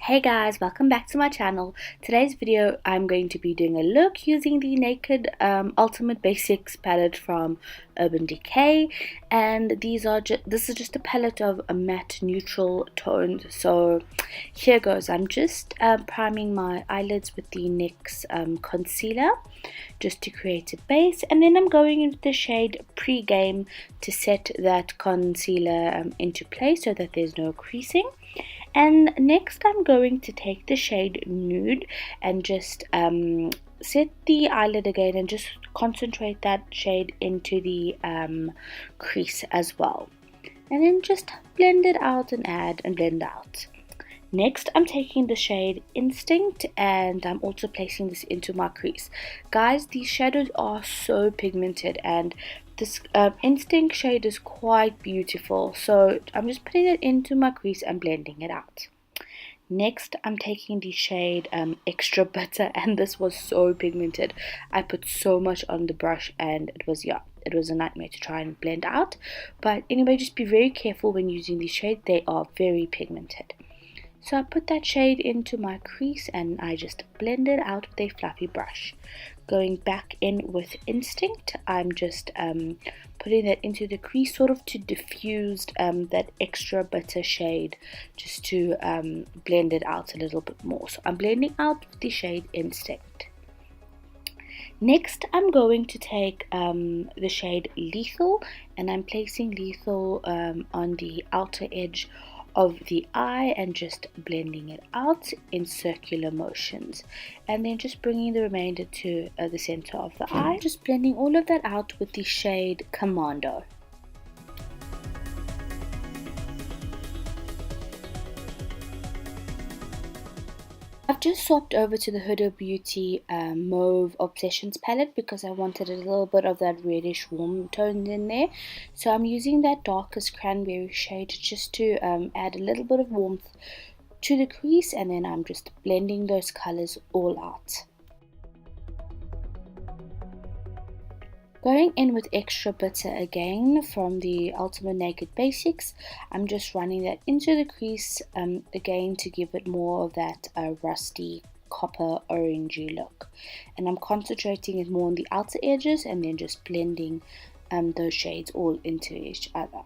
Hey guys, welcome back to my channel. Today's video I'm going to be doing a look using the Naked Ultimate Basics palette from Urban Decay, and this is just a palette of matte neutral tones. So here goes. I'm just priming my eyelids with the NYX concealer just to create a base, and then I'm going into the shade Pre-Game to set that concealer into place so that there's no creasing. And next I'm going to take the shade Nude and just set the eyelid again and just concentrate that shade into the crease as well. And then just blend it out and add and blend out. Next, I'm taking the shade Instinct and I'm also placing this into my crease. Guys, these shadows are so pigmented and this Instinct shade is quite beautiful. So I'm just putting it into my crease and blending it out. Next, I'm taking the shade Extra Butter, and this was so pigmented. I put so much on the brush and it was a nightmare to try and blend out. But anyway, just be very careful when using these shades. They are very pigmented. So I put that shade into my crease and I just blend it out with a fluffy brush. Going back in with Instinct, I'm just putting that into the crease sort of to diffuse that Extra Butter shade, just to blend it out a little bit more. So I'm blending out with the shade Instinct. Next, I'm going to take the shade Lethal, and I'm placing Lethal on the outer edge of the eye and just blending it out in circular motions, and then just bringing the remainder to the center of the eye, just blending all of that out with the shade Commando. I've just swapped over to the Huda Beauty Mauve Obsessions palette because I wanted a little bit of that reddish warm tone in there. So I'm using that darkest cranberry shade just to add a little bit of warmth to the crease, and then I'm just blending those colors all out. Going in with Extra Butter again from the Ultimate Naked Basics, I'm just running that into the crease again to give it more of that rusty copper orangey look. And I'm concentrating it more on the outer edges and then just blending those shades all into each other.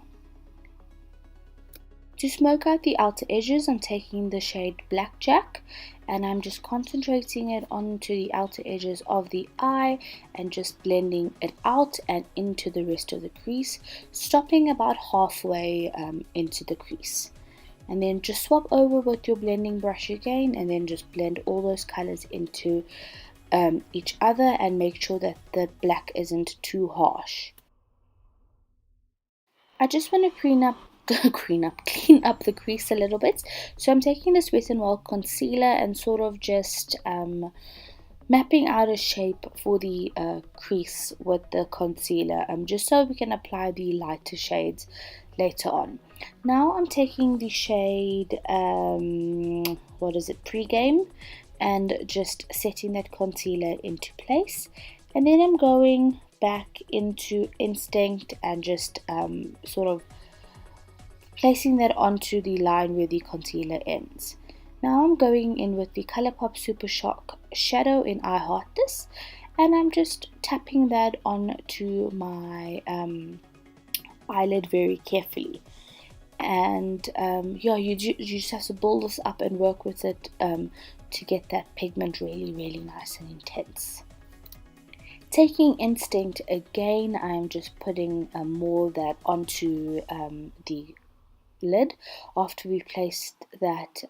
To smoke out the outer edges, I'm taking the shade Blackjack and I'm just concentrating it onto the outer edges of the eye and just blending it out and into the rest of the crease, stopping about halfway into the crease. And then just swap over with your blending brush again and then just blend all those colors into each other and make sure that the black isn't too harsh. I just want to clean up the crease a little bit. So I'm taking this Wet n Wild concealer and sort of just mapping out a shape for the crease with the concealer, just so we can apply the lighter shades later on. Now I'm taking the shade Pre-Game, and just setting that concealer into place, and then I'm going back into Instinct and just sort of placing that onto the line where the concealer ends. Now I'm going in with the Colourpop Super Shock Shadow in I Heart This, and I'm just tapping that onto my eyelid very carefully. And yeah, you just have to build this up and work with it to get that pigment really nice and intense. Taking Instinct again, I'm just putting more of that onto the lid after we've placed that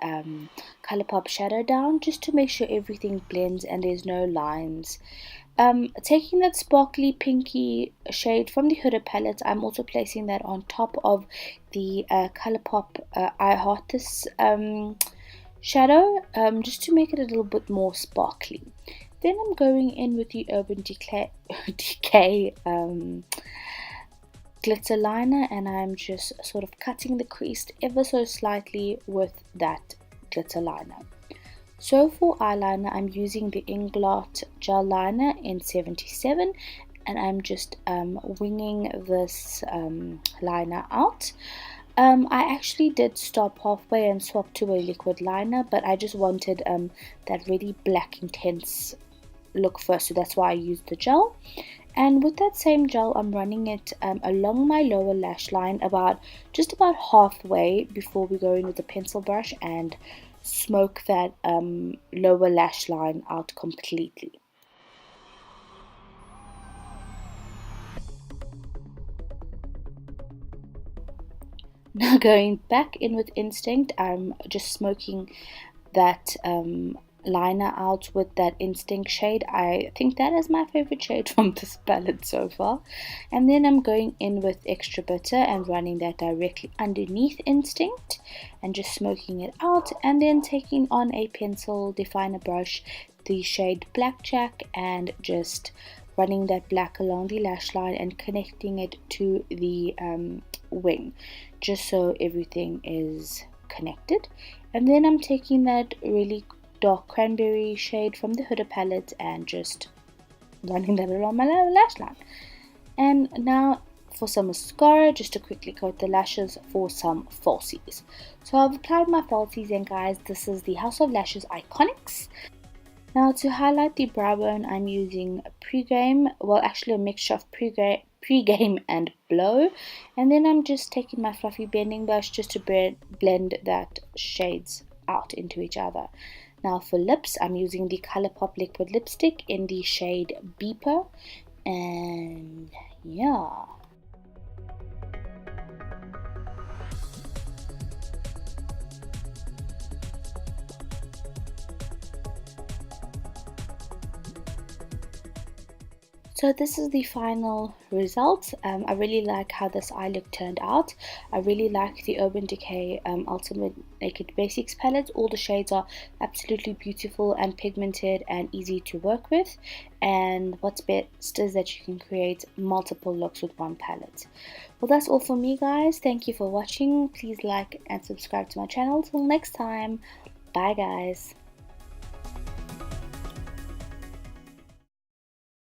Colourpop shadow down, just to make sure everything blends and there's no lines. Taking that sparkly pinky shade from the Huda palette, I'm also placing that on top of the Colourpop I Heart This shadow, just to make it a little bit more sparkly. Then I'm going in with the Urban Decay glitter liner, and I'm just sort of cutting the crease ever so slightly with that glitter liner. So for eyeliner, I'm using the Inglot gel liner in 77, and I'm just winging this liner out. I actually did stop halfway and swap to a liquid liner, but I just wanted that really black intense look first, so that's why I used the gel. And with that same gel, I'm running it along my lower lash line just about halfway before we go in with the pencil brush and smoke that lower lash line out completely. Now going back in with Instinct, I'm just smoking that liner out with that Instinct shade. I think that is my favorite shade from this palette so far. And then I'm going in with Extra Bitter and running that directly underneath Instinct and just smoking it out, and then taking on a pencil definer brush, the shade Blackjack, and just running that black along the lash line and connecting it to the wing, just so everything is connected. And then I'm taking that really dark cranberry shade from the Huda palette and just running that along my lash line. And now for some mascara, just to quickly coat the lashes for some falsies. So I've applied my falsies, and guys, this is the House of Lashes Iconics. Now to highlight the brow bone, I'm using Pregame, well actually a mixture of Pregame and Blow, and then I'm just taking my fluffy bending brush just to blend that shades out into each other. Now for lips, I'm using the Colourpop liquid lipstick in the shade Beeper, and yeah. So this is the final result. I really like how this eye look turned out. I really like the Urban Decay Ultimate Naked Basics palette. All the shades are absolutely beautiful and pigmented and easy to work with. And what's best is that you can create multiple looks with one palette. Well, that's all for me, guys. Thank you for watching. Please like and subscribe to my channel. Till next time. Bye, guys.